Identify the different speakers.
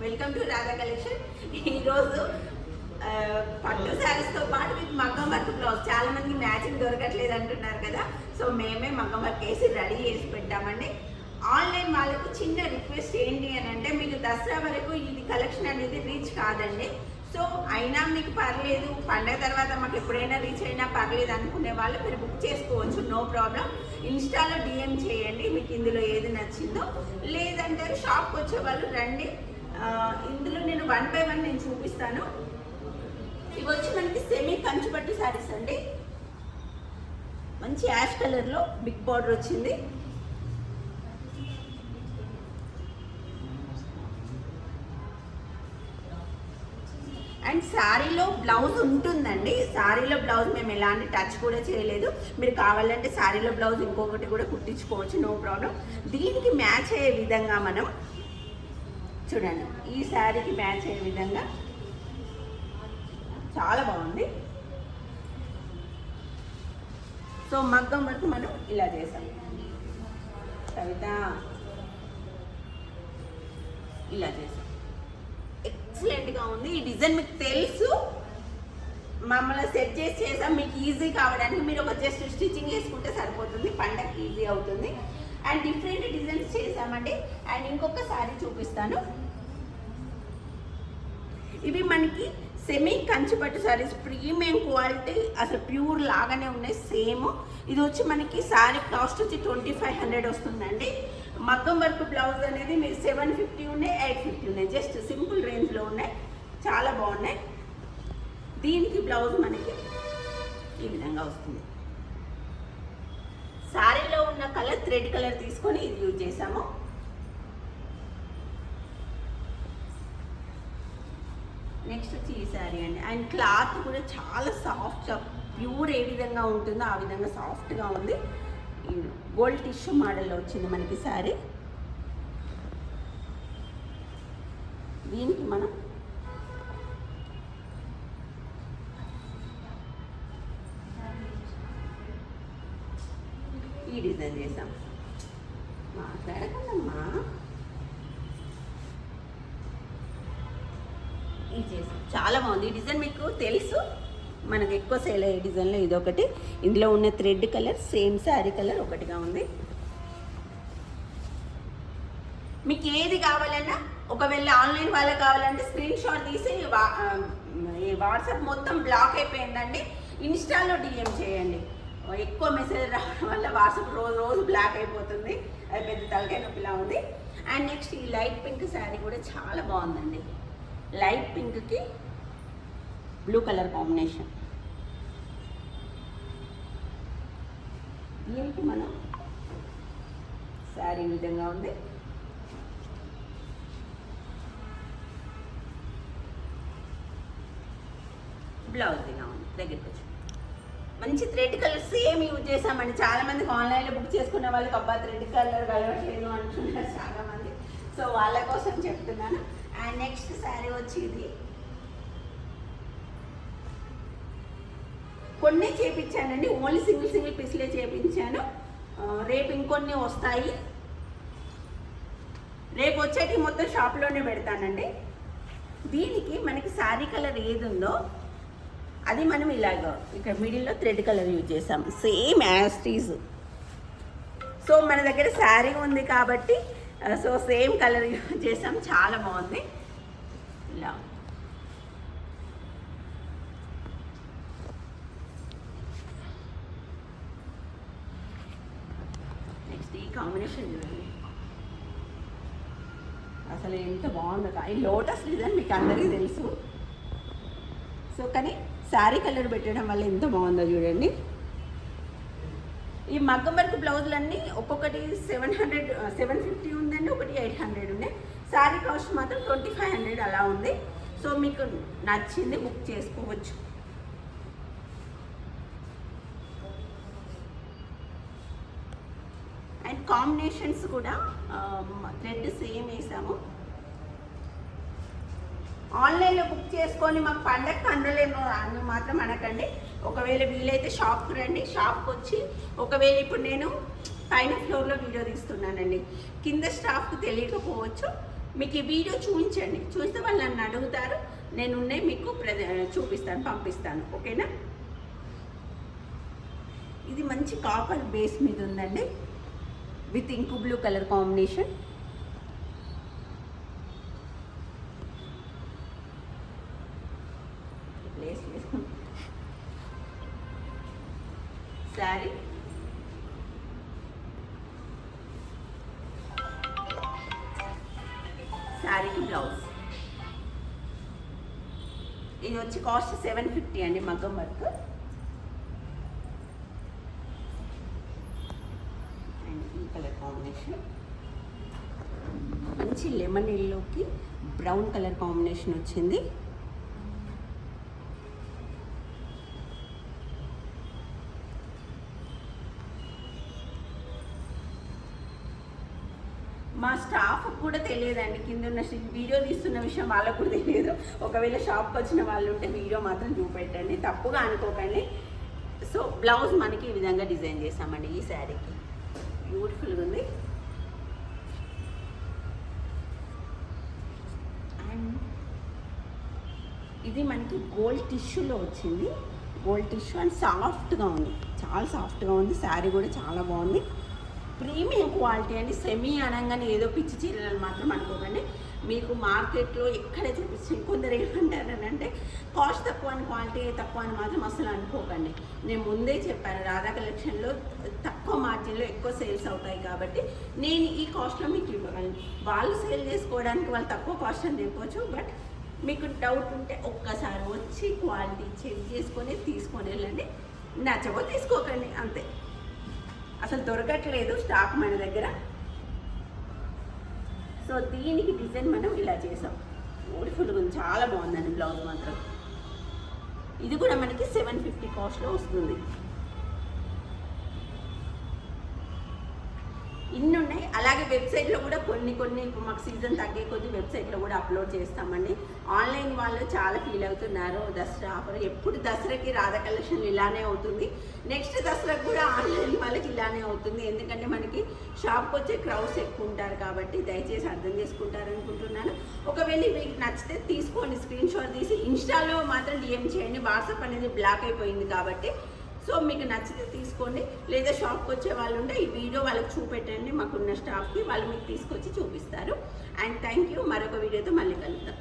Speaker 1: Welcome to Radha collection. ఈరోజు పట్టు శారీస్తో పాటు మీకు మగ్గం వర్క్ బ్లౌజ్ చాలా మందికి మ్యాచింగ్ దొరకట్లేదు అంటున్నారు కదా. సో మేమే మగ్గం వర్క్ వేసి రెడీ చేసి పెట్టామండి. ఆన్లైన్ వాళ్ళకు చిన్న రిక్వెస్ట్ ఏంటి అని అంటే, మీకు దసరా వరకు ఇది కలెక్షన్ అనేది రీచ్ కాదండి. సో అయినా మీకు పర్లేదు, పండగ తర్వాత మాకు ఎప్పుడైనా రీచ్ అయినా పర్లేదు అనుకునే వాళ్ళు మీరు బుక్ చేసుకోవచ్చు, నో ప్రాబ్లం. ఇన్స్టాలో డిఎం చేయండి మీకు ఇందులో ఏది నచ్చిందో. లేదంటే షాప్కి వచ్చే వాళ్ళు రండి. ఇందులో నేను 1 by 1 నేను చూపిస్తాను. ఇవి వచ్చి మనకి సెమీ కంచుపట్టు శారీస్ అండి. మంచి యాష్ కలర్లో బిగ్ బార్డర్ వచ్చింది. అండ్ శారీలో బ్లౌజ్ ఉంటుందండి. శారీలో బ్లౌజ్ మేము ఎలాంటి టచ్ కూడా చేయలేదు. మీరు కావాలంటే శారీలో బ్లౌజ్ ఇంకొకటి కూడా కుట్టించుకోవచ్చు, నో ప్రాబ్లం. దీనికి మ్యాచ్ అయ్యే విధంగా మనం చూడండి, ఈ శారీకి మ్యాచ్ అయ్యే విధంగా చాలా బాగుంది. సో మగ్గం వరకు మనం ఇలా చేసాం. కవిత ఇలా చేసాం, ఎక్సలెంట్గా ఉంది. ఈ డిజైన్ మీకు తెలుసు, మమ్మల్ని సెట్ చేసాం మీకు ఈజీ కావడానికి. మీరు ఒక జస్ట్ స్టిచ్చింగ్ వేసుకుంటే సరిపోతుంది, పండగకి ఈజీ అవుతుంది. అండ్ డిఫరెంట్ డిజైన్స్ చేసామండి. అండ్ ఇంకొక శారీ చూపిస్తాను. ఇవి మనకి సెమీ కంచిపట్టు శారీస్, ప్రీమియం క్వాలిటీ, అసలు ప్యూర్ లాగానే ఉన్నాయి సేమ్. ఇది వచ్చి మనకి శారీ కాస్ట్ వచ్చి 2500 వస్తుందండి. మగ్గం వర్క్ బ్లౌజ్ అనేది మీరు 750 ఉన్నాయి, 850 ఉన్నాయి, జస్ట్ సింపుల్ రేంజ్లో ఉన్నాయి, చాలా బాగున్నాయి. దీనికి బ్లౌజ్ మనకి ఈ విధంగా వస్తుంది. శారీలో ఉన్న కలర్ థ్రెడ్ కలర్ తీసుకొని ఇది యూజ్ చేసాము. నెక్స్ట్ వచ్చి ఈ శారీ అండి. అండ్ క్లాత్ కూడా చాలా సాఫ్ట్, ప్యూర్ ఏ విధంగా ఉంటుందో ఆ విధంగా సాఫ్ట్గా ఉంది. గోల్డ్ టిష్యూ మోడల్లో వచ్చింది మనకి శారీ. దీనికి మనం ఈ డిజైన్ చేసాం. మాట్లాడకమ్మా, ఇది చేసాం, చాలా బాగుంది. ఈ డిజైన్ మీకు తెలుసు, మనకు ఎక్కువ సేల్ అయ్యే డిజైన్లో ఇదొకటి. ఇందులో ఉన్న thread colour same sari colour ఒకటిగా ఉంది. మీకు ఏది కావాలన్నా, ఒకవేళ ఆన్లైన్ వాళ్ళకి కావాలంటే స్క్రీన్ షాట్ తీసి వాట్సాప్ మొత్తం బ్లాక్ అయిపోయిందండి, ఇన్స్టాలో డిఎం చేయండి. ఎక్కువ మెసేజ్ రావడం వల్ల వాట్సాప్ రోజు బ్లాక్ అయిపోతుంది, అది పెద్ద తలకాయ నొప్పిలా ఉంది. అండ్ నెక్స్ట్ ఈ లైట్ పింక్ శారీ కూడా చాలా బాగుందండి. లైట్ పింక్కి బ్లూ కలర్ కాంబినేషన్. దీనికి మనం శారీ విధంగా ఉంది. బ్లౌజ్ ఇలా ఉంది. దగ్గరికి వచ్చి మంచి థ్రెడ్ కలర్ సేమ్ యూజ్ చేసామండి. చాలా మందికి ఆన్లైన్లో బుక్ చేసుకునే వాళ్ళకి అబ్బా థ్రెడ్ కలర్ కలవట్లేదు అంటున్నారు చాలా మంది. సో వాళ్ళ కోసం చెప్తున్నాను. అండ్ నెక్స్ట్ శారీ వచ్చి ఇది కొన్ని చేపించానండి, ఓన్లీ సింగిల్ పీస్లే చేపించాను. రేపు ఇంకొన్ని వస్తాయి. రేపు వచ్చేటి మొత్తం షాప్లోనే పెడతానండి. దీనికి మనకి శారీ కలర్ ఏది ఉందో అది మనం ఇలాగ ఇక్కడ మిడిల్లో థ్రెడ్ కలర్ యూజ్ చేసాం, సేమ్ యాస్టీజ్. సో మన దగ్గర శారీ ఉంది కాబట్టి సో సేమ్ కలర్ యూజ్ చేసాం, చాలా బాగుంది. ఇలా నెక్స్ట్ ఈ కాంబినేషన్ చూడండి, అసలు ఎంత బాగుందో. ఈ లోటస్ డిజైన్ మీకు అందరికీ తెలుసు. సో కానీ శారీ కలర్ పెట్టడం వల్ల ఎంత బాగుందో చూడండి. ఈ మగ్గం వర్క్ బ్లౌజులన్నీ ఒక్కొక్కటి 750 ఉందండి, ఒకటి 800 ఉన్నాయి. శారీ కాస్ట్ మాత్రం 2500 అలా ఉంది. సో మీకు నచ్చింది బుక్ చేసుకోవచ్చు. అండ్ కాంబినేషన్స్ కూడా థ్రెడ్ సేమ్ వేసాము. ఆన్లైన్లో బుక్ చేసుకొని మాకు పండగకి అందలేము అని మాత్రం అనకండి. ఒకవేళ వీలైతే షాప్కి రండి, షాప్కి వచ్చి ఒకవేళ ఇప్పుడు నేను పైన ఫ్లోర్లో వీడియో తీస్తున్నానండి, కింద స్టాఫ్కి తెలియకపోవచ్చు. మీకు ఈ వీడియో చూపించండి, చూస్తే వాళ్ళు నన్ను అడుగుతారు, నేను మీకు చూపిస్తాను, పంపిస్తాను. ఓకేనా? ఇది మంచి కాపర్ బేస్ మీద ఉందండి, with ink blue colour combination. Sari శారీకి బ్లౌజ్. ఇది వచ్చి కాస్ట్ 750 అండి, మగ్గం వర్క్. అండ్ ఈ కలర్ కాంబినేషన్ మంచి లెమన్ ఎల్లోకి బ్రౌన్ కలర్ కాంబినేషన్ వచ్చింది. మా స్టాఫ్ కూడా తెలియదండి, కింద ఉన్న వీడియో తీస్తున్న విషయం వాళ్ళకు కూడా తెలియదు. ఒకవేళ షాప్కి వచ్చిన వాళ్ళు ఉంటే వీడియో మాత్రం చూపెట్టండి, తప్పుగా అనుకోకండి. సో బ్లౌజ్ మనకి ఈ విధంగా డిజైన్ చేసామండి. ఈ శారీకి బ్యూటిఫుల్గా ఉంది. అండ్ ఇది మనకి గోల్డ్ టిష్యూలో వచ్చింది. గోల్డ్ టిష్యూ అండ్ సాఫ్ట్గా ఉంది, చాలా సాఫ్ట్గా ఉంది. శారీ కూడా చాలా బాగుంది, ప్రీమియం క్వాలిటీ అండి. సెమీ అనగానే ఏదో పిచ్చి చీరలు మాత్రం అనుకోకండి. మీకు మార్కెట్లో ఎక్కడ చూపిస్తుంది, కొందరు ఏమంటారని అంటే కాస్ట్ తక్కువ అని, క్వాలిటీ తక్కువ అని మాత్రం అసలు అనుకోకండి. నేను ముందే చెప్పాను, రాధా కలెక్షన్లో తక్కువ మార్జిన్లో ఎక్కువ సేల్స్ అవుతాయి కాబట్టి నేను ఈ కాస్ట్లో మీకు ఇవ్వగలను. వాళ్ళు సేల్ చేసుకోవడానికి వాళ్ళు తక్కువ కాస్ట్ అని చెప్పవచ్చు, బట్ మీకు డౌట్ ఉంటే ఒక్కసారి వచ్చి క్వాలిటీ చెక్ చేసుకొని తీసుకొని వెళ్ళండి. నచ్చవో తీసుకోకండి, అంతే. అసలు దొరకట్లేదు స్టాక్ మన దగ్గర. సో దీనికి డిజైన్ మనం ఇలా చేసాం, బ్యూటిఫుల్గా ఉంది, చాలా బాగుందండి బ్లౌజ్ మాత్రం. ఇది కూడా మనకి 750 కాస్ట్లో వస్తుంది. ఇన్ని ఉన్నాయి. అలాగే వెబ్సైట్లో కూడా కొన్ని ఇప్పుడు మాకు సీజన్ తగ్గే కొద్ది వెబ్సైట్లో కూడా అప్లోడ్ చేస్తామండి. ఆన్లైన్ వాళ్ళు చాలా ఫీల్ అవుతున్నారు, దసరా ఆఫర్ ఎప్పుడు దసరాకి రాధా కలెక్షన్ ఇలానే అవుతుంది, నెక్స్ట్ దసరాకి కూడా ఆన్లైన్ వాళ్ళకి ఇలానే అవుతుంది. ఎందుకంటే మనకి షాప్కి వచ్చే క్రౌడ్స్ ఎక్కువ ఉంటారు కాబట్టి దయచేసి అర్థం చేసుకుంటారనుకుంటున్నాను. ఒకవేళ మీకు నచ్చితే తీసుకోండి, స్క్రీన్ షాట్ తీసి ఇన్స్టాలో మాత్రం డిఎం చేయండి. వాట్సాప్ అనేది బ్లాక్ అయిపోయింది కాబట్టి. సో మీకు నచ్చితే తీసుకోండి, లేదా షాప్కి వచ్చే వాళ్ళు ఉంటే ఈ వీడియో వాళ్ళకి చూపెట్టండి, మాకున్న స్టాఫ్కి, వాళ్ళు మీకు తీసుకొచ్చి చూపిస్తారు. And thank you. మరొక వీడియోతో మళ్ళీ కలుద్దాం.